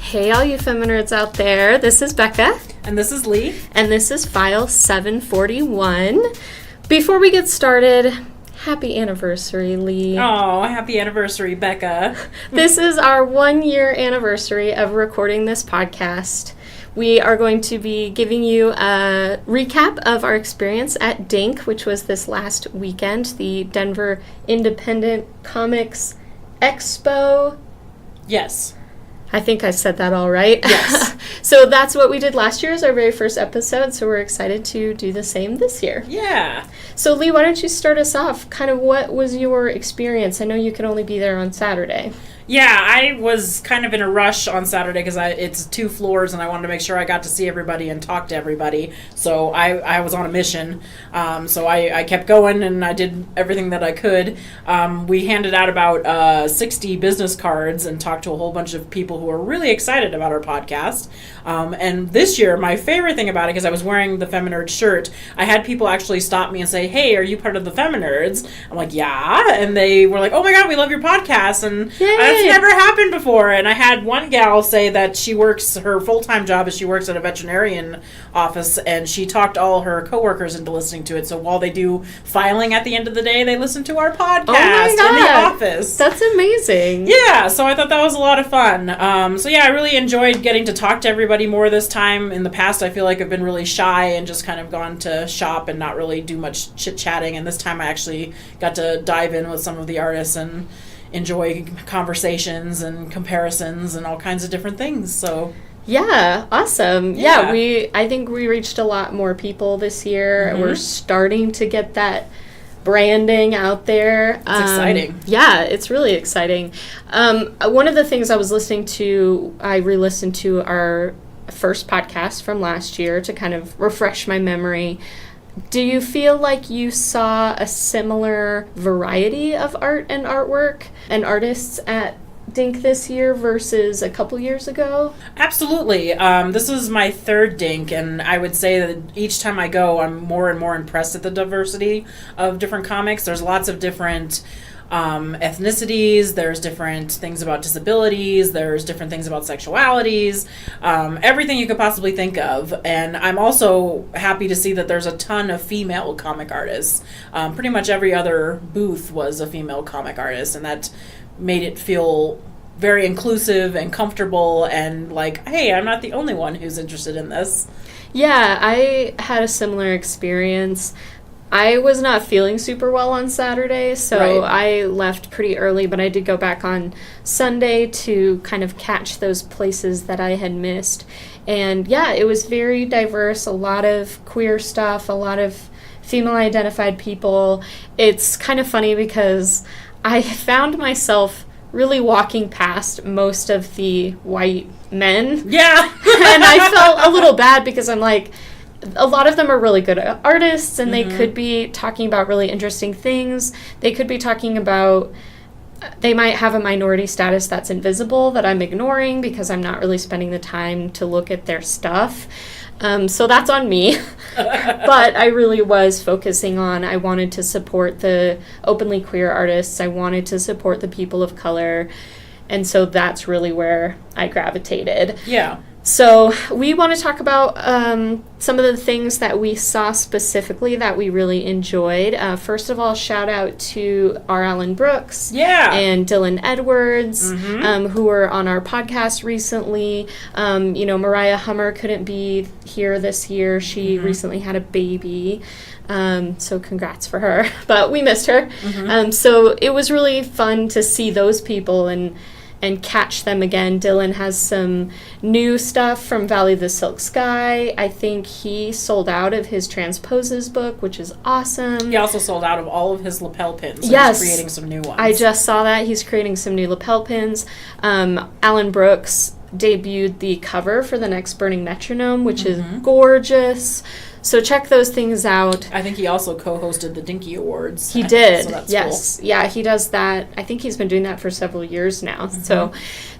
Hey, all you Feminerds out there. This is Beckah. And this is Leigh. And this is File 741. Before we get started, happy anniversary, Leigh. Oh, happy anniversary, Beckah. This is our 1-year anniversary of recording this podcast. We are going to be giving you a recap of our experience at DiNK, which was this last weekend, the Denver Independent Comics Expo. Yes. I think I said that all right. Yes. So that's what we did last year as our very first episode, so we're excited to do the same this year. Yeah. So Leigh, why don't you start us off? Kind of what was your experience? I know you could only be there on Saturday. Yeah, I was kind of in a rush on Saturday because it's 2 floors and I wanted to make sure I got to see everybody and talk to everybody. So I was on a mission. So I kept going and I did everything that I could. We handed out about 60 business cards and talked to a whole bunch of people who were really excited about our podcast. And this year, my favorite thing about it, because I was wearing the Feminerd shirt, I had people actually stop me and say, hey, are you part of the Feminerds? I'm like, yeah. And they were like, oh my God, we love your podcast. And that's never happened before. And I had one gal say that her full-time job is she works at a veterinarian office, and she talked all her coworkers into listening to it. So while they do filing at the end of the day, they listen to our podcast in the office. That's amazing. Yeah, so I thought that was a lot of fun. So yeah, I really enjoyed getting to talk to everybody more this time. In the past, I feel like I've been really shy and just kind of gone to shop and not really do much chit-chatting. And this time I actually got to dive in with some of the artists and enjoy conversations and comparisons and all kinds of different things. So yeah, awesome. Yeah, I think we reached a lot more people this year. Mm-hmm. We're starting to get that branding out there. It's exciting. Yeah, it's really exciting. One of the things I re-listened to our first podcast from last year to kind of refresh my memory. Do you feel like you saw a similar variety of art and artwork and artists at DiNK this year versus a couple years ago? Absolutely. This is my 3rd DiNK, and I would say that each time I go, I'm more and more impressed at the diversity of different comics. There's lots of different ethnicities, there's different things about disabilities, there's different things about sexualities, everything you could possibly think of. And I'm also happy to see that there's a ton of female comic artists. Pretty much every other booth was a female comic artist, and that made it feel very inclusive and comfortable and like, hey, I'm not the only one who's interested in this. Yeah, I had a similar experience. I was not feeling super well on Saturday, so I left pretty early, but I did go back on Sunday to kind of catch those places that I had missed. And yeah, it was very diverse, a lot of queer stuff, a lot of female-identified people. It's kind of funny because I found myself really walking past most of the white men. Yeah. And I felt a little bad because I'm like, a lot of them are really good artists, and they could be talking about really interesting things. They could be talking about, they might have a minority status that's invisible that I'm ignoring because I'm not really spending the time to look at their stuff. So that's on me. But I really was focusing on, I wanted to support the openly queer artists. I wanted to support the people of color. And so that's really where I gravitated. Yeah. So we want to talk about some of the things that we saw specifically that we really enjoyed. First of all, shout out to R. Allen Brooks and Dylan Edwards, who were on our podcast recently. Mariah Hummer couldn't be here this year. She recently had a baby. So congrats for her. But we missed her. So it was really fun to see those people and catch them again. Dylan has some new stuff from Valley of the Silk Sky. I think he sold out of his Transposes book, which is awesome. He also sold out of all of his lapel pins. So yes. He's creating some new ones. I just saw that. He's creating some new lapel pins. Alan Brooks debuted the cover for the next Burning Metronome, which is gorgeous. So check those things out. I think he also co-hosted the DiNK Awards. He did. So that's yes. Cool. Yeah, he does that. I think he's been doing that for several years now. So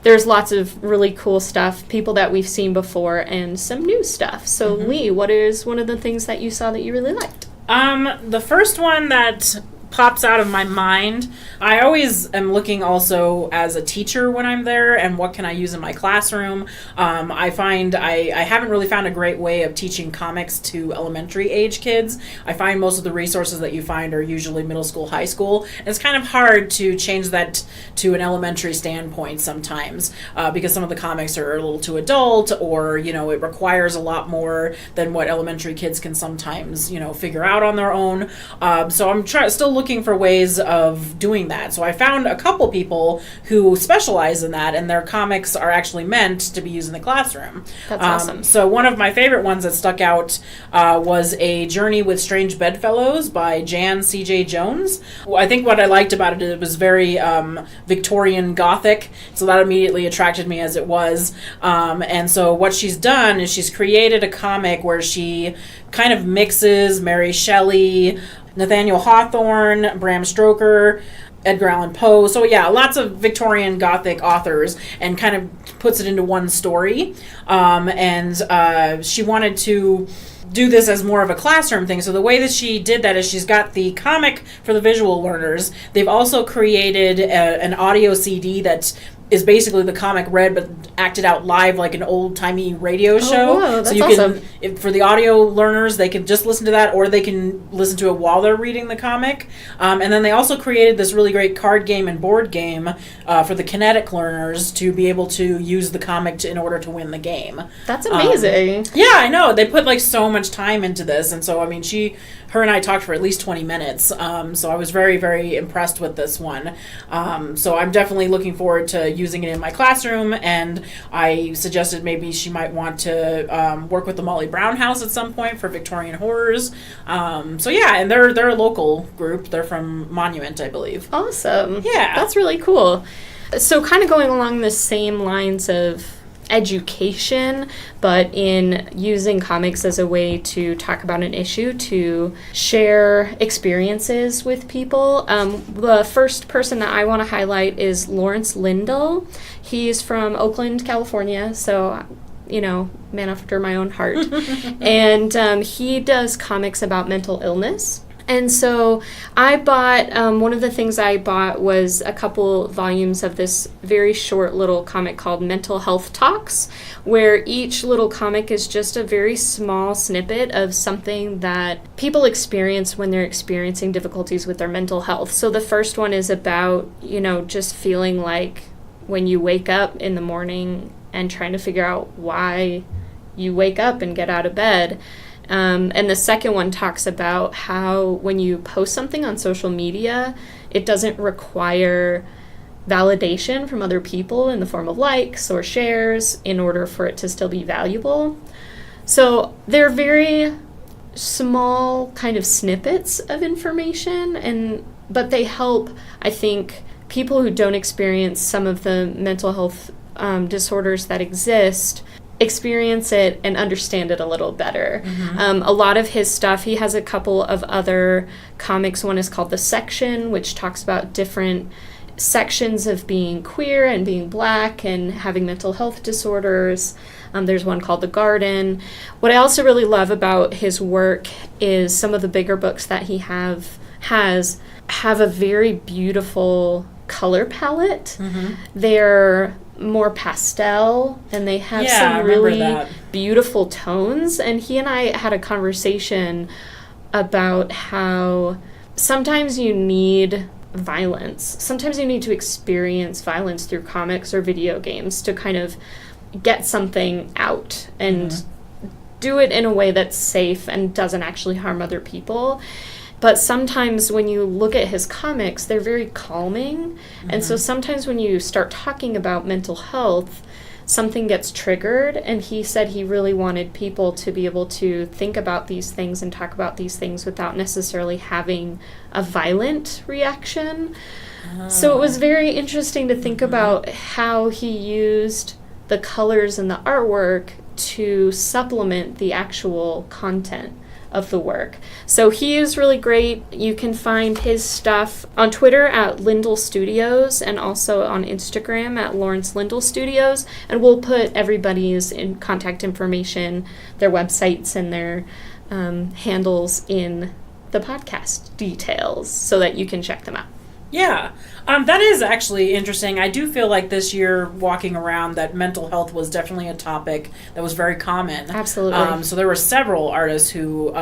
there's lots of really cool stuff, people that we've seen before, and some new stuff. So Leigh, what is one of the things that you saw that you really liked? The first one that pops out of my mind. I always am looking also as a teacher when I'm there, and what can I use in my classroom. I find I haven't really found a great way of teaching comics to elementary age kids. I find most of the resources that you find are usually middle school, high school, and it's kind of hard to change that to an elementary standpoint sometimes, because some of the comics are a little too adult, or it requires a lot more than what elementary kids can sometimes figure out on their own. So I'm still looking for ways of doing that. So I found a couple people who specialize in that, and their comics are actually meant to be used in the classroom. That's awesome. So one of my favorite ones that stuck out was A Journey with Strange Bedfellows by Jan C.J. Jones. I think what I liked about it, it was very Victorian Gothic, so that immediately attracted me as it was. And so what she's done is she's created a comic where she kind of mixes Mary Shelley, Nathaniel Hawthorne, Bram Stoker, Edgar Allan Poe. So yeah, lots of Victorian Gothic authors, and kind of puts it into one story. And she wanted to do this as more of a classroom thing. So the way that she did that is she's got the comic for the visual learners. They've also created an audio CD that is basically the comic read but acted out live like an old-timey radio show. Whoa, that's so you awesome. can, for the audio learners, they can just listen to that, or they can listen to it while they're reading the comic. And then they also created this really great card game and board game for the kinetic learners to be able to use the comic in order to win the game. That's amazing. Yeah, I know. They put so much time into this, and so her and I talked for at least 20 minutes. So I was very, very impressed with this one. So I'm definitely looking forward to using it in my classroom, and I suggested maybe she might want to work with the Molly Brown House at some point for Victorian horrors. So yeah, and they're a local group. They're from Monument, I believe. Awesome. Yeah. That's really cool. So kind of going along the same lines of education, but in using comics as a way to talk about an issue, to share experiences with people. The first person that I want to highlight is Lawrence Lindell. He's from Oakland, California, so man after my own heart. And he does comics about mental illness. And so I bought, one of the things I bought was a couple volumes of this very short little comic called Mental Health Talks, where each little comic is just a very small snippet of something that people experience when they're experiencing difficulties with their mental health. So the first one is about, just feeling like when you wake up in the morning and trying to figure out why you wake up and get out of bed. And the second one talks about how when you post something on social media, it doesn't require validation from other people in the form of likes or shares in order for it to still be valuable. So they're very small kind of snippets of information, but they help, I think, people who don't experience some of the mental health disorders that exist experience it and understand it a little better. Mm-hmm. A lot of his stuff, he has a couple of other comics. One is called The Section, which talks about different sections of being queer and being Black and having mental health disorders. There's one called The Garden. What I also really love about his work is some of the bigger books that he has have a very beautiful color palette. Mm-hmm. They're more pastel, and they have some really beautiful tones. And he and I had a conversation about how sometimes you need violence. Sometimes you need to experience violence through comics or video games to kind of get something out and do it in a way that's safe and doesn't actually harm other people. But sometimes when you look at his comics, they're very calming. Mm-hmm. And so sometimes when you start talking about mental health, something gets triggered. And he said he really wanted people to be able to think about these things and talk about these things without necessarily having a violent reaction. Oh. So it was very interesting to think about how he used the colors and the artwork to supplement the actual content of the work. So he is really great. You can find his stuff on Twitter at Lindell Studios and also on Instagram at Lawrence Lindell Studios. And we'll put everybody's contact information, their websites and their handles in the podcast details so that you can check them out. Yeah, that is actually interesting. I do feel like this year, walking around, that mental health was definitely a topic that was very common. Absolutely. So there were several artists who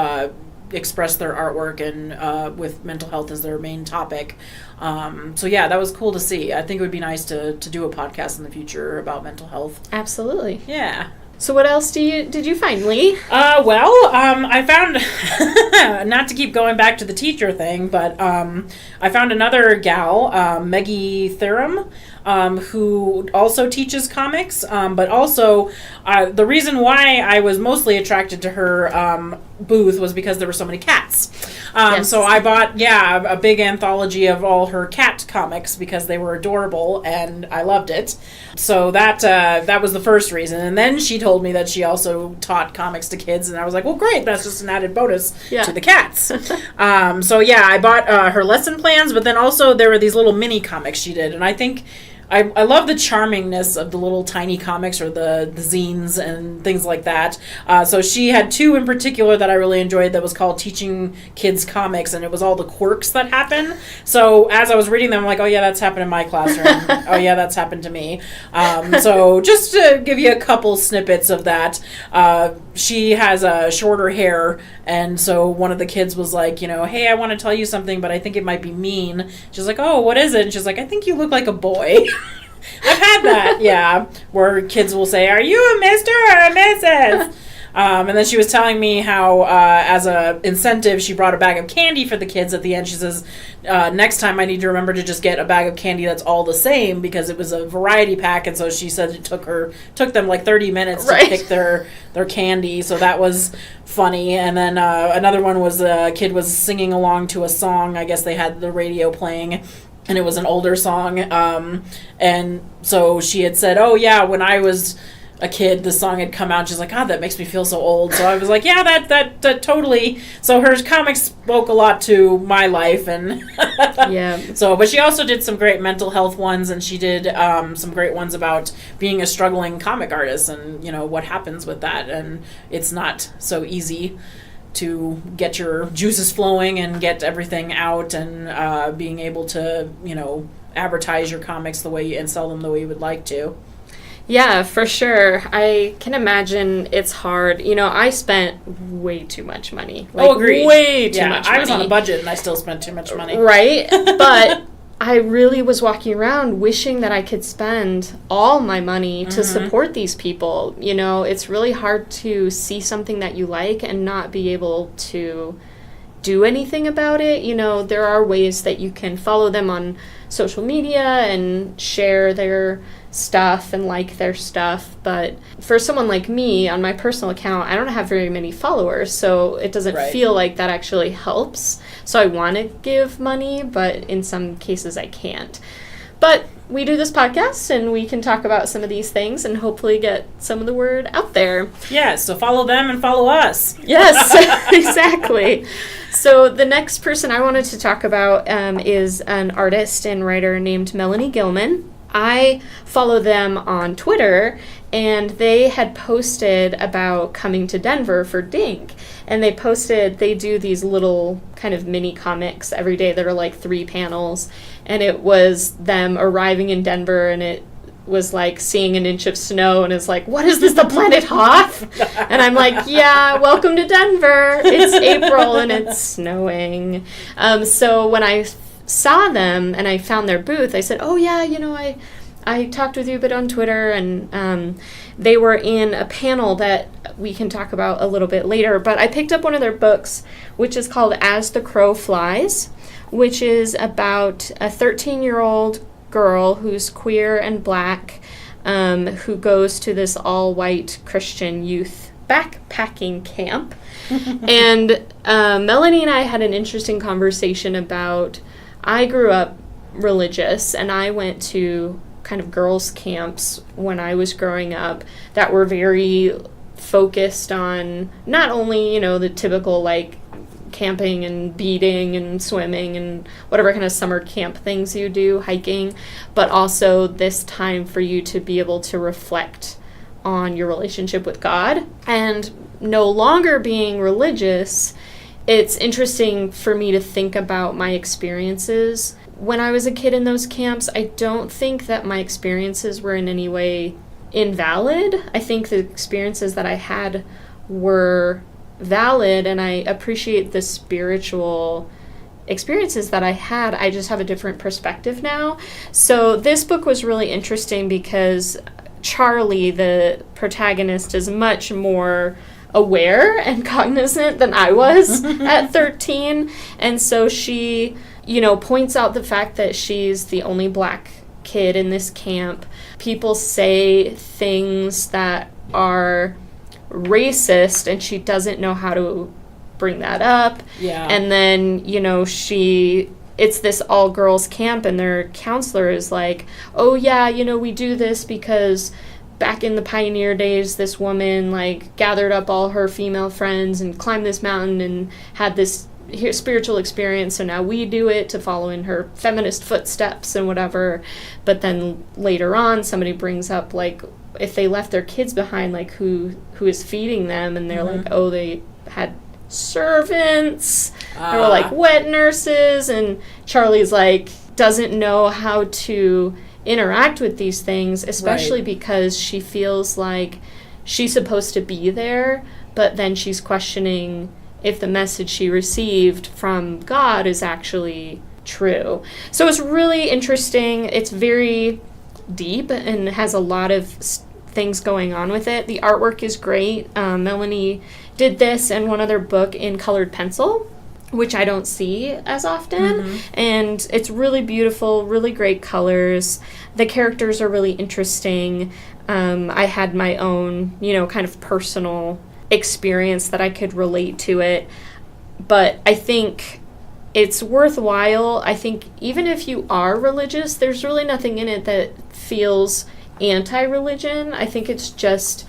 expressed their artwork and with mental health as their main topic. So yeah, that was cool to see. I think it would be nice to do a podcast in the future about mental health. Absolutely. Yeah. So what else did you find, Leigh? I found, not to keep going back to the teacher thing, but I found another gal, Maggie Theorem, who also teaches comics, but also the reason why I was mostly attracted to her booth was because there were so many cats. Yes. So I bought, a big anthology of all her cat comics because they were adorable and I loved it. So that was the first reason. And then she told me that she also taught comics to kids, and I was like, well, great, that's just an added bonus to the cats. I bought her lesson plans, but then also there were these little mini comics she did, and I think I love the charmingness of the little tiny comics or the zines and things like that. So she had two in particular that I really enjoyed that was called Teaching Kids Comics, and it was all the quirks that happen. So as I was reading them, I'm like, oh yeah, that's happened in my classroom. Oh yeah, that's happened to me. So just to give you a couple snippets of that, she has shorter hair, and so one of the kids was like, hey, I want to tell you something, but I think it might be mean. She's like, oh, what is it? And she's like, I think you look like a boy. I've had that, where kids will say, are you a mister or a missus? And then she was telling me how, as a incentive, she brought a bag of candy for the kids at the end. She says, next time I need to remember to just get a bag of candy that's all the same, because it was a variety pack, and so she said it took them like 30 minutes to pick their candy, so that was funny. And then another one was a kid was singing along to a song. I guess they had the radio playing, and it was an older song, and so she had said, oh yeah, when I was a kid, the song had come out. She's like, God, that makes me feel so old. So I was like, yeah, that totally. So her comics spoke a lot to my life, and but she also did some great mental health ones, and she did some great ones about being a struggling comic artist and what happens with that, and it's not so easy to get your juices flowing and get everything out and being able to advertise your comics the way and sell them the way you would like to. Yeah, for sure. I can imagine it's hard. I spent way too much money. Agreed. Way too much money. I was on a budget and I still spent too much money. Right? But I really was walking around wishing that I could spend all my money to support these people. It's really hard to see something that you like and not be able to do anything about it. There are ways that you can follow them on social media and share their stuff and like their stuff, but for someone like me on my personal account, I don't have very many followers, so it doesn't feel like that actually helps. So I want to give money, but in some cases I can't. But we do this podcast and we can talk about some of these things and hopefully get some of the word out there. Yeah, so follow them and follow us. Yes, exactly. So the next person I wanted to talk about is an artist and writer named Melanie Gilman. I follow them on Twitter, and they had posted about coming to Denver for DiNK. And they do these little kind of mini comics every day that are like 3 panels. And it was them arriving in Denver, and it was like seeing an inch of snow, and it's like, what is this, the planet Hoth? And I'm like, yeah, welcome to Denver. It's April and it's snowing. So when I saw them and I found their booth, I said, oh yeah, I talked with you a bit on Twitter, and they were in a panel that we can talk about a little bit later, but I picked up one of their books, which is called As the Crow Flies, which is about a 13-year-old girl who's queer and black, who goes to this all-white Christian youth backpacking camp. And Melanie and I had an interesting conversation about, I grew up religious, and I went to kind of girls' camps when I was growing up that were very focused on not only, the typical, like, camping and beading and swimming and whatever kind of summer camp things you do, hiking, but also this time for you to be able to reflect on your relationship with God. And no longer being religious, it's interesting for me to think about my experiences. When I was a kid in those camps, I don't think that my experiences were in any way invalid. I think the experiences that I had were valid, and I appreciate the spiritual experiences that I had. I just have a different perspective now. So this book was really interesting because Charlie, the protagonist, is much more aware and cognizant than I was at 13. And so she, points out the fact that she's the only black kid in this camp. People say things that are racist, and she doesn't know how to bring that up. Yeah. And then, it's this all-girls camp, and their counselor is like, oh, yeah, we do this because back in the pioneer days, this woman, gathered up all her female friends and climbed this mountain and had this spiritual experience, so now we do it to follow in her feminist footsteps and whatever. But then later on, somebody brings up, if they left their kids behind, who is feeding them, and they're like, oh, they had servants, they were wet nurses, and Charlie's doesn't know how to interact with these things, especially because she feels like she's supposed to be there, but then she's questioning if the message she received from God is actually true. So it's really interesting. It's very deep and has a lot of things going on with it. The artwork is great. Melanie did this and one other book in colored pencil, which I don't see as often. And it's really beautiful, really great colors. The characters are really interesting. I had my own, kind of personal experience that I could relate to it. But I think it's worthwhile. I think even if you are religious, there's really nothing in it that feels anti-religion. I think it's just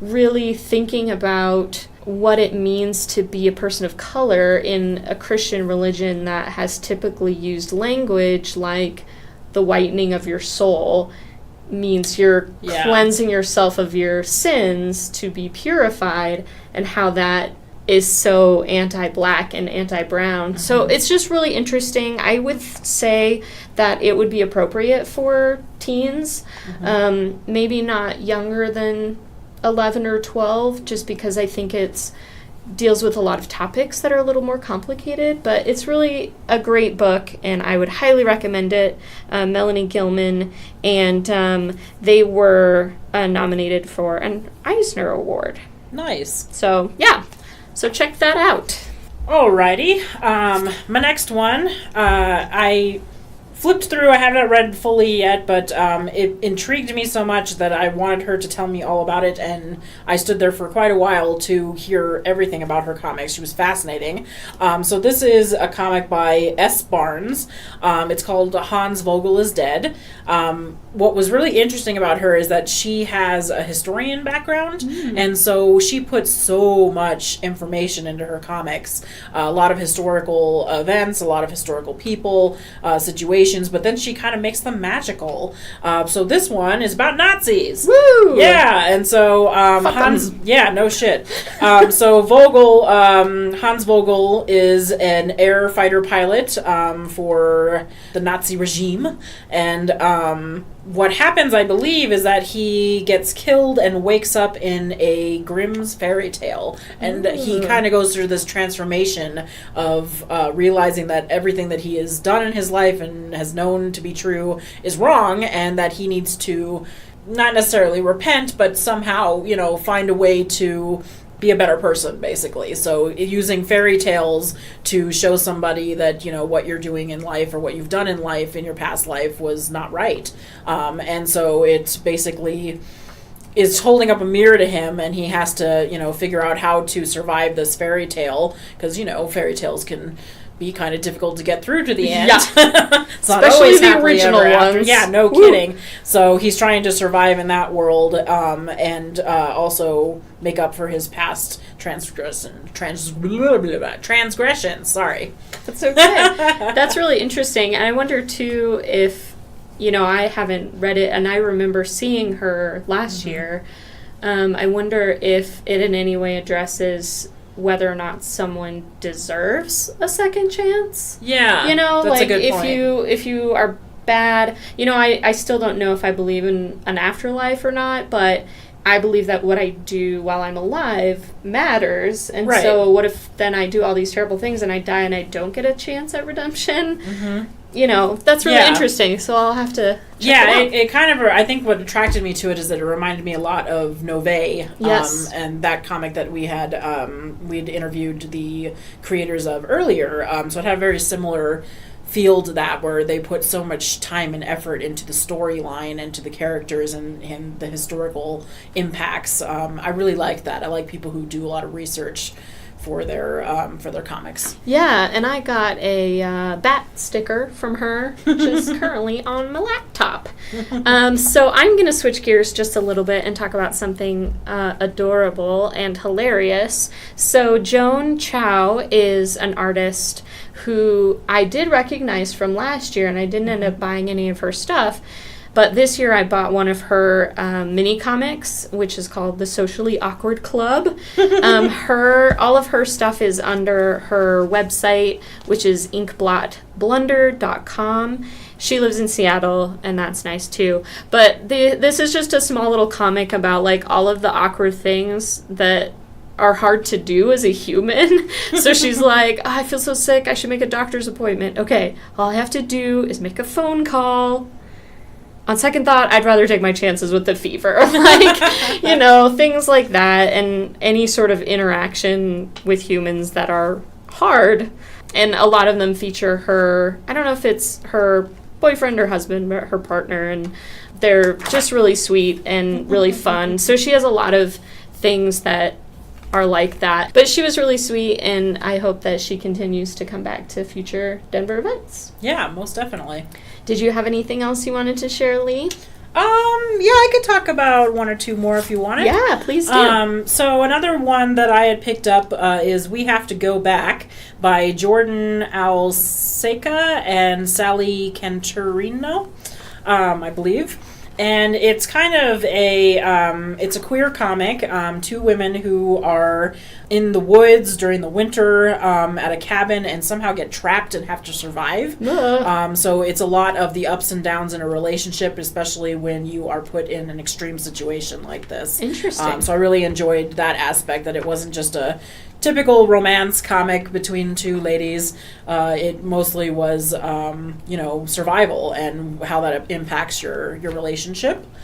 really thinking about what it means to be a person of color in a Christian religion that has typically used language like the whitening of your soul means you're cleansing yourself of your sins to be purified, and how that is so anti-black and anti-brown. So it's just really interesting. I would say that it would be appropriate for teens, maybe not younger than 11 or 12, just because I think it's deals with a lot of topics that are a little more complicated, but it's really a great book, and I would highly recommend it. Melanie Gilman, and they were nominated for an Eisner Award. Nice. So, yeah. So check that out. Alrighty. My next one, I flipped through. I have not read fully yet, but it intrigued me so much that I wanted her to tell me all about it, and I stood there for quite a while to hear everything about her comics. She was fascinating. So this is a comic by S. Barnes. It's called Hans Vogel is Dead. What was really interesting about her is that she has a historian background, and so she puts so much information into her comics. A lot of historical events, a lot of historical people, situations, but then she kind of makes them magical. So this one is about Nazis. Woo! Yeah, and so Hans... Yeah, no shit. So Hans Vogel is an air fighter pilot for the Nazi regime, and what happens, I believe, is that he gets killed and wakes up in a Grimm's fairy tale. And he kind of goes through this transformation of realizing that everything that he has done in his life and has known to be true is wrong, and that he needs to not necessarily repent, but somehow, find a way to be a better person, basically. So using fairy tales to show somebody that, what you're doing in life or what you've done in life in your past life was not right. And so it basically is holding up a mirror to him, and he has to, figure out how to survive this fairy tale, because, fairy tales can be kind of difficult to get through to the end. Yeah. Especially the original ones. Yeah, no kidding. So he's trying to survive in that world, and also make up for his past transgressions. Sorry. That's okay. That's really interesting. And I wonder, too, if, I haven't read it, and I remember seeing her last year. I wonder if it in any way addresses whether or not someone deserves a second chance. Yeah, you know, that's like a good point. if you are bad, you know, I still don't know if I believe in an afterlife or not, but I believe that what I do while I'm alive matters. And so what if then I do all these terrible things and I die and I don't get a chance at redemption? Mm-hmm. You know, that's really interesting. So I'll have to check it kind of, I think what attracted me to it is that it reminded me a lot of Nové. Yes. And that comic that we had, we'd interviewed the creators of earlier. So it had a very similar feel to that, where they put so much time and effort into the storyline and to the characters and the historical impacts. I really like that. I like people who do a lot of research for their comics. Yeah, and I got a bat sticker from her, which is currently on my laptop. So I'm going to switch gears just a little bit and talk about something adorable and hilarious. So Joan Chow is an artist who I did recognize from last year, and I didn't end up buying any of her stuff. But this year I bought one of her mini comics, which is called The Socially Awkward Club. All of her stuff is under her website, which is inkblotblunder.com. She lives in Seattle, and that's nice too. But this is just a small little comic about like all of the awkward things that are hard to do as a human. So she's like, I feel so sick, I should make a doctor's appointment. Okay, all I have to do is make a phone call. On second thought, I'd rather take my chances with the fever. Like, you know, things like that, and any sort of interaction with humans that are hard. And a lot of them feature her, I don't know if it's her boyfriend or husband, but her partner, and they're just really sweet and really fun. So she has a lot of things that are like that. But she was really sweet, and I hope that she continues to come back to future Denver events. Yeah, most definitely. Did you have anything else you wanted to share, Leigh? Yeah, I could talk about one or two more if you wanted. Yeah, please do. So another one that I had picked up is We Have to Go Back by Jordan Alseca and Sally Cantorino, I believe. And it's kind of it's a queer comic. Two women who are in the woods during the winter at a cabin and somehow get trapped and have to survive. So it's a lot of the ups and downs in a relationship, especially when you are put in an extreme situation like this. Interesting. So I really enjoyed that aspect, that it wasn't just a typical romance comic between two ladies. It mostly was, survival and how that impacts your relationship.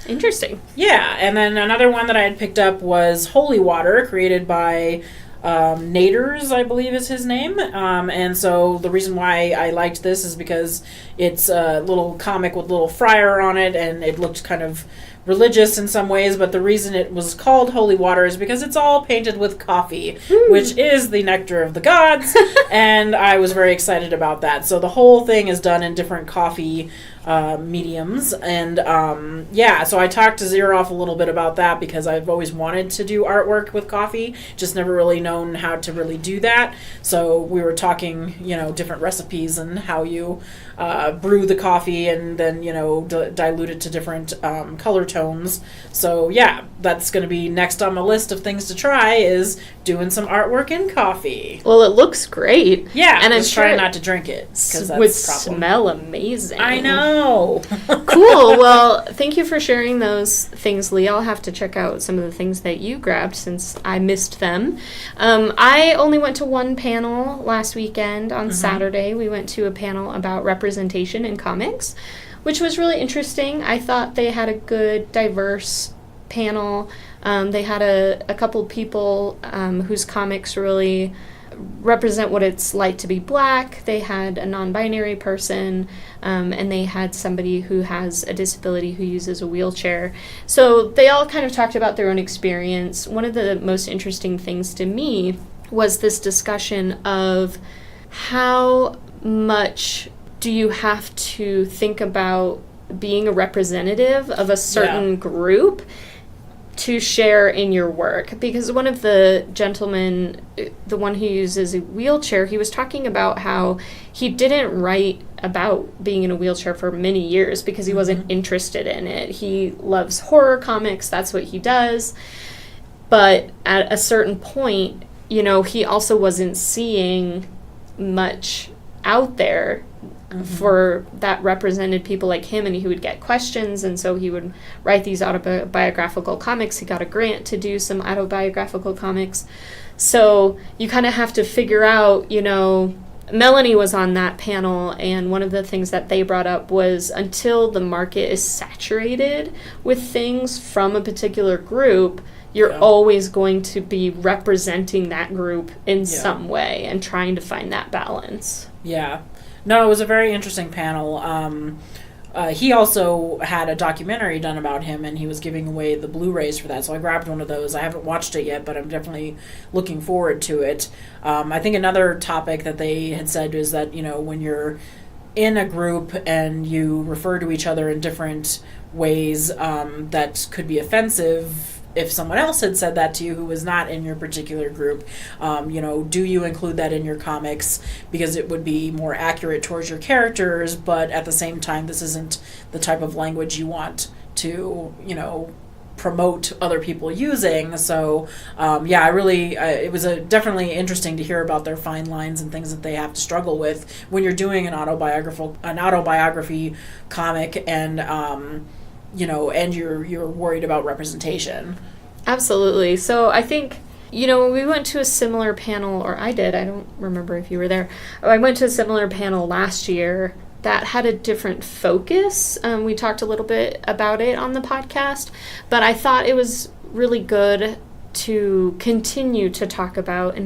Interesting. Yeah, and then another one that I had picked up was Holy Water, created by Naders, I believe is his name. And so the reason why I liked this is because it's a little comic with a little friar on it, and it looked kind of religious in some ways, but the reason it was called Holy Water is because it's all painted with coffee, which is the nectar of the gods, and I was very excited about that. So the whole thing is done in different coffee mediums, and so I talked to Zeroff a little bit about that because I've always wanted to do artwork with coffee, just never really known how to really do that. So we were talking, different recipes and how you brew the coffee and then, dilute it to different color tones. So yeah, that's going to be next on my list of things to try, is doing some artwork in coffee. Well, it looks great. Yeah, and I'm trying not to drink it because that would smell amazing. I know. Cool. Well, thank you for sharing those things, Leigh. I'll have to check out some of the things that you grabbed since I missed them. I only went to one panel last weekend on Saturday. We went to a panel about representation in comics, which was really interesting. I thought they had a good, diverse panel. They had a couple people whose comics really represent what it's like to be Black. They had a non-binary person, and they had somebody who has a disability who uses a wheelchair. So they all kind of talked about their own experience. One of the most interesting things to me was this discussion of how much do you have to think about being a representative of a certain group to share in your work. Because one of the gentlemen, the one who uses a wheelchair, he was talking about how he didn't write about being in a wheelchair for many years because he wasn't interested in it. He loves horror comics, that's what he does. But at a certain point, he also wasn't seeing much out there for that represented people like him, and he would get questions, and so he would write these autobiographical comics. He got a grant to do some autobiographical comics. So you kind of have to figure out, Melanie was on that panel, and one of the things that they brought up was until the market is saturated with things from a particular group, you're always going to be representing that group in some way and trying to find that balance. Yeah. No, it was a very interesting panel. He also had a documentary done about him, and he was giving away the Blu-rays for that. So I grabbed one of those. I haven't watched it yet, but I'm definitely looking forward to it. I think another topic that they had said is that, when you're in a group and you refer to each other in different ways, that could be offensive if someone else had said that to you who was not in your particular group. Do you include that in your comics because it would be more accurate towards your characters, but at the same time, this isn't the type of language you want to, promote other people using. So, it was definitely interesting to hear about their fine lines and things that they have to struggle with when you're doing an autobiography comic, and and you're worried about representation. Absolutely. So I think, when we went to a similar panel, or I did, I don't remember if you were there. I went to a similar panel last year that had a different focus. We talked a little bit about it on the podcast, but I thought it was really good to continue to talk about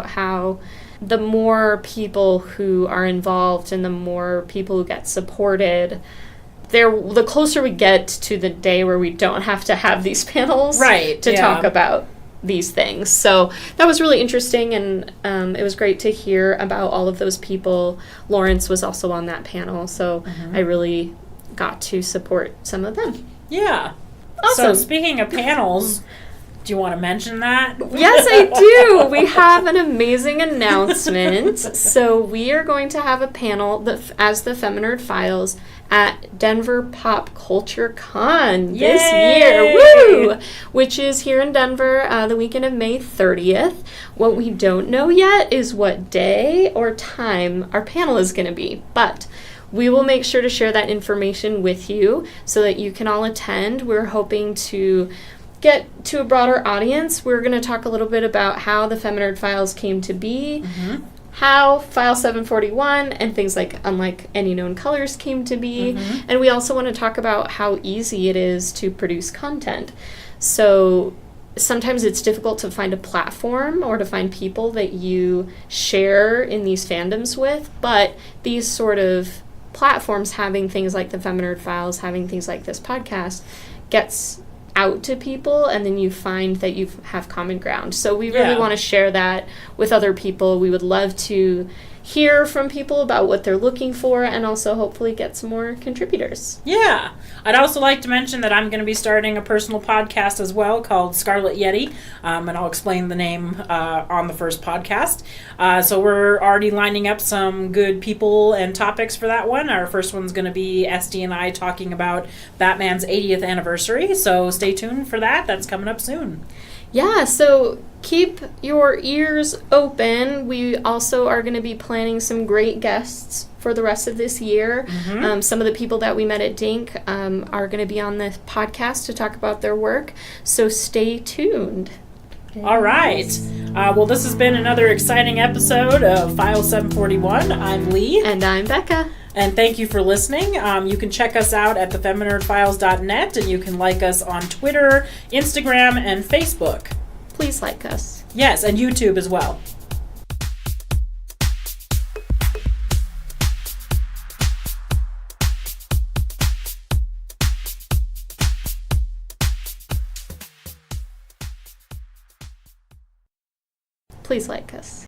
how the more people who are involved and the more people who get supported, the closer we get to the day where we don't have to have these panels to talk about these things. So that was really interesting, and it was great to hear about all of those people. Lawrence was also on that panel, so I really got to support some of them. Yeah. Awesome. So speaking of panels, do you want to mention that? Yes, I do. We have an amazing announcement. So we are going to have a panel as the Feminerd Files at Denver Pop Culture Con this year, woo! Which is here in Denver the weekend of May 30th. What we don't know yet is what day or time our panel is going to be, but we will make sure to share that information with you so that you can all attend. We're hoping to get to a broader audience. We're going to talk a little bit about how the Feminerd Files came to be, how File 741 and things like Unlike Any Known Colors came to be, and we also want to talk about how easy it is to produce content. So sometimes it's difficult to find a platform or to find people that you share in these fandoms with, but these sort of platforms, having things like the Feminerd Files, having things like this podcast, gets out to people, and then you find that you have common ground. So we really want to share that with other people. We would love to hear from people about what they're looking for, and also hopefully get some more contributors. Yeah. I'd also like to mention that I'm going to be starting a personal podcast as well called Scarlet Yeti, and I'll explain the name on the first podcast. So we're already lining up some good people and topics for that one. Our first one's going to be Esty and I talking about Batman's 80th anniversary, so stay tuned for that. That's coming up soon. Yeah, so keep your ears open. We also are going to be planning some great guests for the rest of this year. Some of the people that we met at DiNK are going to be on the podcast to talk about their work, so stay tuned. All right. Well, this has been another exciting episode of File 741. I'm Leigh. And I'm Beckah. And thank you for listening. You can check us out at thefeminerdfiles.net, and you can like us on Twitter, Instagram, and Facebook. Please like us. Yes, and YouTube as well. Please like us.